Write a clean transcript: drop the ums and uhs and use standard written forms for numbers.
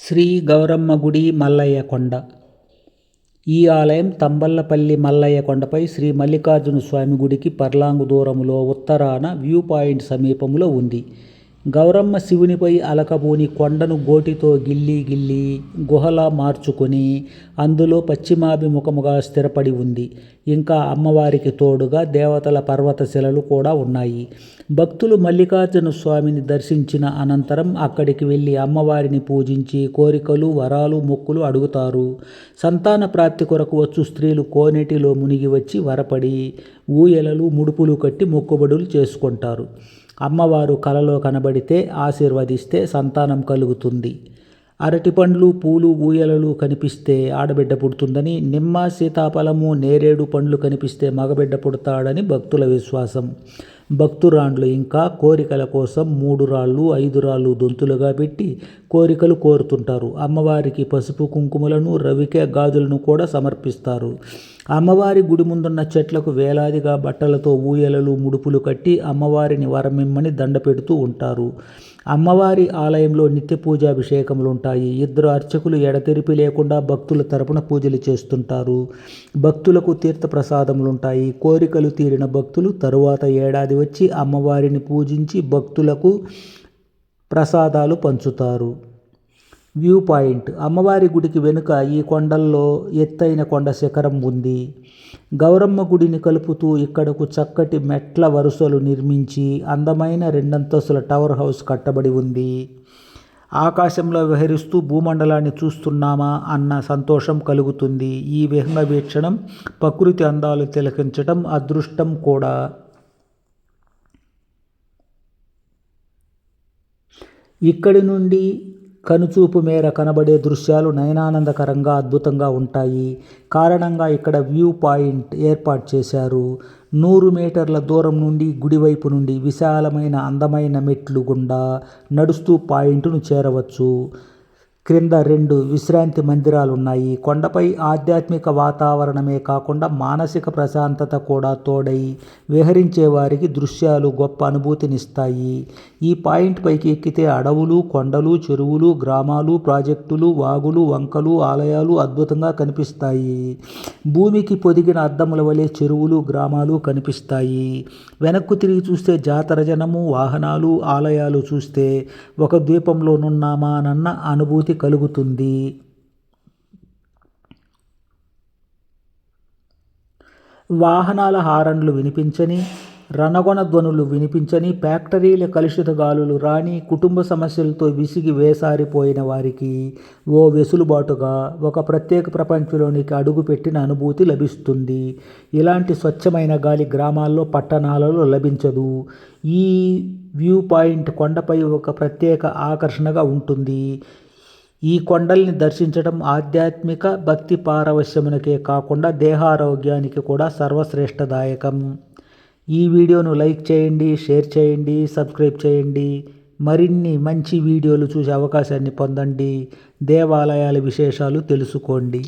శ్రీ గౌరమ్మ గుడి మల్లయ్య కొండ. ఈ ఆలయం తంబళ్లపల్లి మల్లయ్య కొండపై శ్రీ మల్లికార్జున స్వామి గుడికి పర్లాంగు దూరములో ఉత్తరాన వ్యూ పాయింట్ సమీపంలో ఉంది. గౌరమ్మ శివునిపై అలకబూని కొండను గోటితో గిల్లి గుహలా మార్చుకొని అందులో పశ్చిమాభిముఖముగా స్థిరపడి ఉంది. ఇంకా అమ్మవారికి తోడుగా దేవతల పర్వత శిలలు కూడా ఉన్నాయి. భక్తులు మల్లికార్జున స్వామిని దర్శించిన అనంతరం అక్కడికి వెళ్ళి అమ్మవారిని పూజించి కోరికలు, వరాలు, మొక్కులు అడుగుతారు. సంతాన ప్రాప్తి కొరకు వచ్చు స్త్రీలు కోనేటిలో మునిగి వచ్చి వరపడి ఊయలలు, ముడుపులు కట్టి మొక్కుబడులు చేసుకుంటారు. అమ్మవారు కలలో కనబడితే ఆశీర్వదిస్తే సంతానం కలుగుతుంది. అరటిపండ్లు, పూలు, ఊయలలు కనిపిస్తే ఆడబిడ్డ పుడుతుందని, నిమ్మ, సీతాఫలము, నేరేడు పండ్లు కనిపిస్తే మగబిడ్డ పుడతాడని భక్తుల విశ్వాసం. భక్తురాండ్లు ఇంకా కోరికల కోసం 3 రాళ్ళు 5 రాళ్ళు దొంతులుగా పెట్టి కోరికలు కోరుతుంటారు. అమ్మవారికి పసుపు కుంకుమలను, రవికె గాజులను కూడా సమర్పిస్తారు. అమ్మవారి గుడి ముందున్న చెట్లకు వేలాదిగా బట్టలతో ఊయలలు, ముడుపులు కట్టి అమ్మవారిని వరమిమ్మని దండ పెడుతూ ఉంటారు. అమ్మవారి ఆలయంలో నిత్య పూజాభిషేకములుంటాయి. 2 అర్చకులు ఎడతెరిపి లేకుండా భక్తుల తరపున పూజలు చేస్తుంటారు. భక్తులకు తీర్థప్రసాదములుంటాయి. కోరికలు తీరిన భక్తులు తరువాత ఏడాది వచ్చి అమ్మవారిని పూజించి భక్తులకు ప్రసాదాలు పంచుతారు. View point. అమ్మవారి గుడికి వెనుక ఈ కొండల్లో ఎత్తైన కొండ శిఖరం ఉంది. గౌరమ్మ గుడిని కలుపుతూ ఇక్కడకు చక్కటి మెట్ల వరుసలు నిర్మించి అందమైన 2 అంతస్తుల టవర్ హౌస్ కట్టబడి ఉంది. ఆకాశంలో విహరిస్తూ భూమండలాన్ని చూస్తున్నామా అన్న సంతోషం కలుగుతుంది. ఈ విహంగ వీక్షణం, ప్రకృతి అందాలు తిలకించటం అదృష్టం కూడా. ఇక్కడి నుండి కనుచూపు మేర కనబడే దృశ్యాలు నయనానందకరంగా, అద్భుతంగా ఉంటాయి. కారణంగా ఇక్కడ వ్యూ పాయింట్ ఏర్పాటు చేశారు. 100 మీటర్ల దూరం నుండి గుడివైపు నుండి విశాలమైన అందమైన మెట్లు గుండా నడుస్తూ పాయింట్ను చేరవచ్చు. క్రింద 2 విశ్రాంతి మందిరాలున్నాయి. కొండపై ఆధ్యాత్మిక వాతావరణమే కాకుండా మానసిక ప్రశాంతత కూడా తోడై విహరించే వారికి దృశ్యాలు గొప్ప అనుభూతినిస్తాయి. ఈ పాయింట్ పైకి ఎక్కితే అడవులు, కొండలు, చెరువులు, గ్రామాలు, ప్రాజెక్టులు, వాగులు, వంకలు, ఆలయాలు అద్భుతంగా కనిపిస్తాయి. భూమికి పొదిగిన అద్దముల వలె చెరువులు, గ్రామాలు కనిపిస్తాయి. వెనక్కు తిరిగి చూస్తే జాతర జనము, వాహనాలు, ఆలయాలు చూస్తే ఒక ద్వీపంలోనున్నామానన్న అనుభూతి కలుగుతుంది. వాహనాల హారన్లు వినిపించని, రణగొణ ధ్వనులు వినిపించని, ఫ్యాక్టరీల కలుషిత గాలులు రాని, కుటుంబ సమస్యలతో విసిగి వేసారిపోయిన వారికి ఓ వెసులుబాటుగా ఒక ప్రత్యేక ప్రపంచంలోనికి అడుగుపెట్టిన అనుభూతి లభిస్తుంది. ఇలాంటి స్వచ్ఛమైన గాలి గ్రామాల్లో, పట్టణాలలో లభించదు. ఈ వ్యూ పాయింట్ కొండపై ఒక ప్రత్యేక ఆకర్షణగా ఉంటుంది. ఈ కొండల్ని దర్శించడం ఆధ్యాత్మిక భక్తి పారవశ్యమునకే కాకుండా దేహారోగ్యానికి కూడా సర్వశ్రేష్టదాయకం. ఈ వీడియోను లైక్ చేయండి, షేర్ చేయండి, సబ్స్క్రైబ్ చేయండి. మరిన్ని మంచి వీడియోలు చూసే అవకాశాన్ని పొందండి. దేవాలయాల విశేషాలు తెలుసుకోండి.